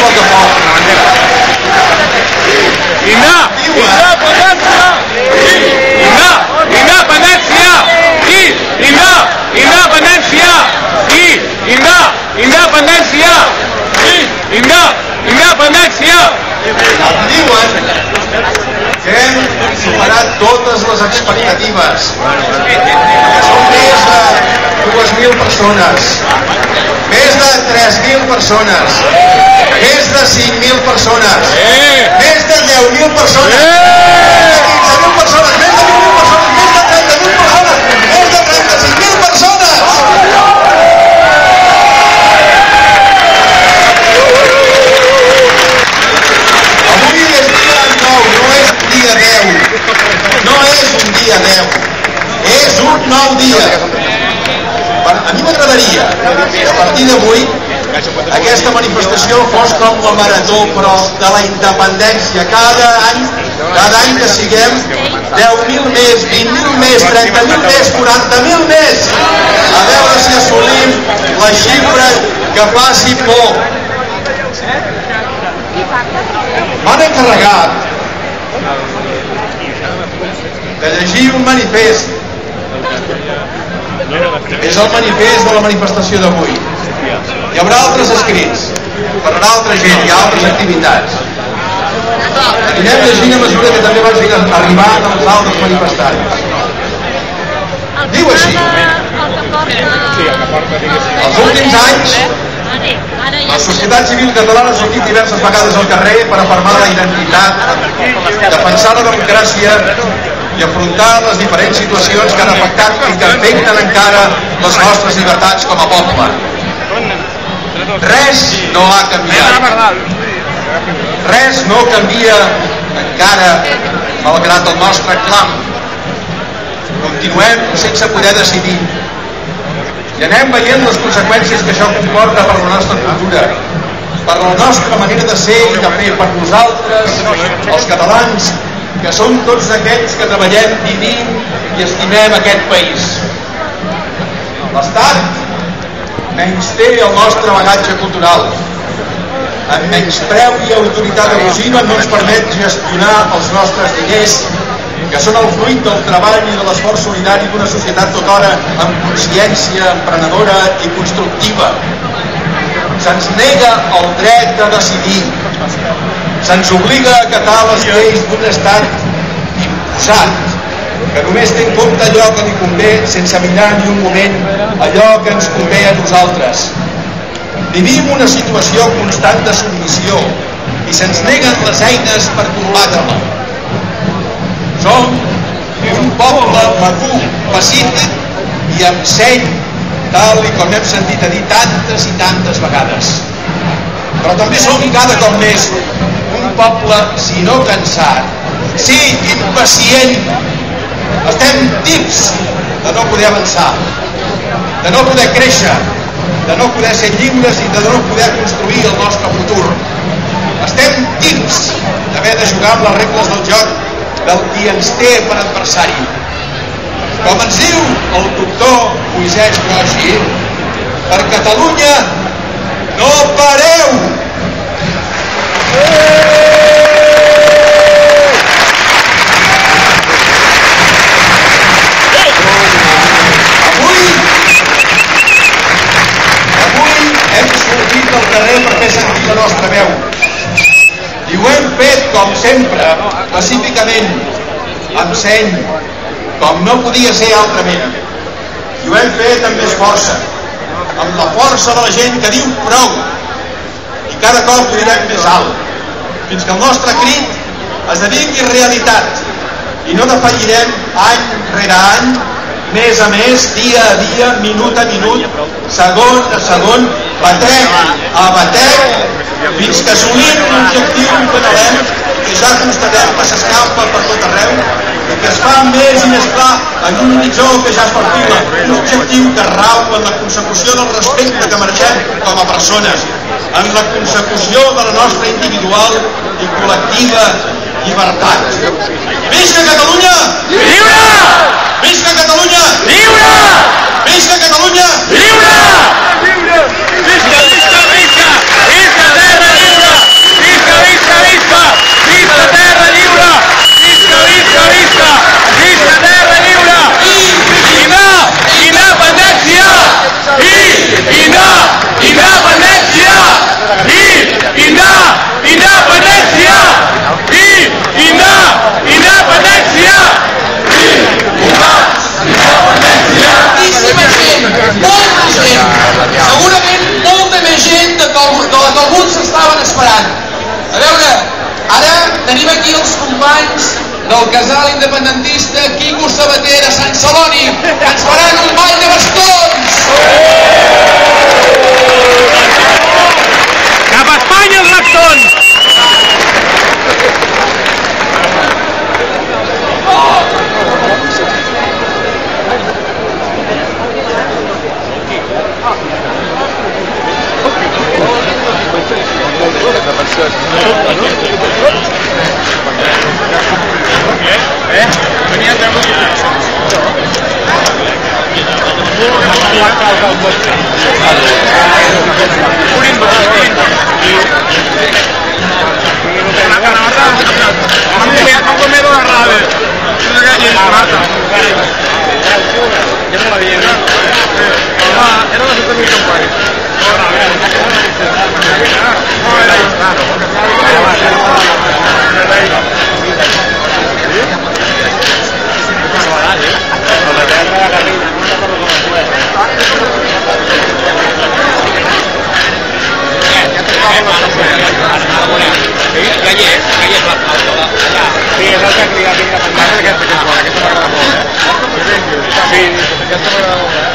poc a poc. Independència! Independència! Independència! Independència! Independència! Em diuen que hem superat totes les expectatives. Són més de 2.000 persones, més de 3.000 persones, més de 5.000 persones, més de 10.000 persones, més de 15.000 persones, més de 20.000 persones, més de 30.000 persones, més de 35.000 persones. Avui és dia 9, no és dia 10. No és un dia 10. És un nou dia. A mi m'agradaria que a partir d'avui aquesta manifestació fos com la marató, però de la independència. Cada any que siguem 10.000 més, 20.000 més, 30.000 més, 40.000 més, a veure si assolim la xifra que faci por. M'han encarregat de llegir un manifest. És el manifest de la manifestació d'avui. Hi haurà altres escrits, parlarà altra gent, hi ha altres activitats. Anirem llegint a mesura que també vagin arribant els altres manifestants. Diu així: els últims anys, la societat civil catalana ha sortit diverses vegades al carrer per afirmar la identitat, defensar la democràcia i afrontar les diferents situacions que han afectat i que afecten encara les nostres llibertats com a poble. Res no ha canviat. Res no canvia encara, malgrat el nostre clam. Continuem sense poder decidir. I anem veient les conseqüències que això comporta per la nostra cultura, per la nostra manera de ser i de fer, per nosaltres, els catalans, que som tots aquells que treballem, vivim i estimem aquest país. L'Estat menysté el nostre bagatge cultural. Amb menyspreu i autoritat abusiva no ens permet gestionar els nostres diners, que són el fruit del treball i de l'esforç solidari d'una societat tothora amb consciència emprenedora i constructiva. Se'ns nega el dret a decidir. Se'ns obliga a acatar les lleis d'un estat imposat, que només té en compte allò que li convé sense mirar ni un moment allò que ens convé a nosaltres. Vivim una situació constant de submissió i se'ns neguen les eines per combatre-la. Som un poble madur, pacífic i amb seny, tal i com hem sentit a dir tantes i tantes vegades. Però també som cada cop més un poble, si no cansat, sí, impacient. Estem tips de no poder avançar, de no poder créixer, de no poder ser lliures i de no poder construir el nostre futur. Estem tips d'haver de jugar amb les regles del joc del qui ens té per adversari. Com ens diu el doctor Moisès Broggi, per Catalunya no pareu! Avui hem sortit al carrer per fer sentir la nostra veu. I ho hem fet, com sempre, pacíficament, amb seny, com no podia ser altrament. I ho hem fet amb més força, amb la força de la gent que diu prou. I cada cop ho direm més alt, fins que el nostre crit esdevingui realitat. I no defallirem any rere any, mes a mes, dia a dia, minut a minut, segon a segon, batec a batec, fins que assolim l'objectiu que anhelem, que ja constatem que s'escampa per tot arreu i que es fa més i més clar en un horitzó que ja es perfila, un objectiu que rau en la consecució del respecte que mereixem com a persones, en la consecució de la nostra individual i col·lectiva llibertat. Visca Catalunya! Lliure! Visca Catalunya! Lliure! Visca Catalunya! Lliure! Visca, visca, visca! Visca terra lliure! del casal independentista Quico Sabater a Sant Celoni, que ens faran un ball de bastons! Cap a Espanya els bastons! Sí, aquesta m'agrada molt.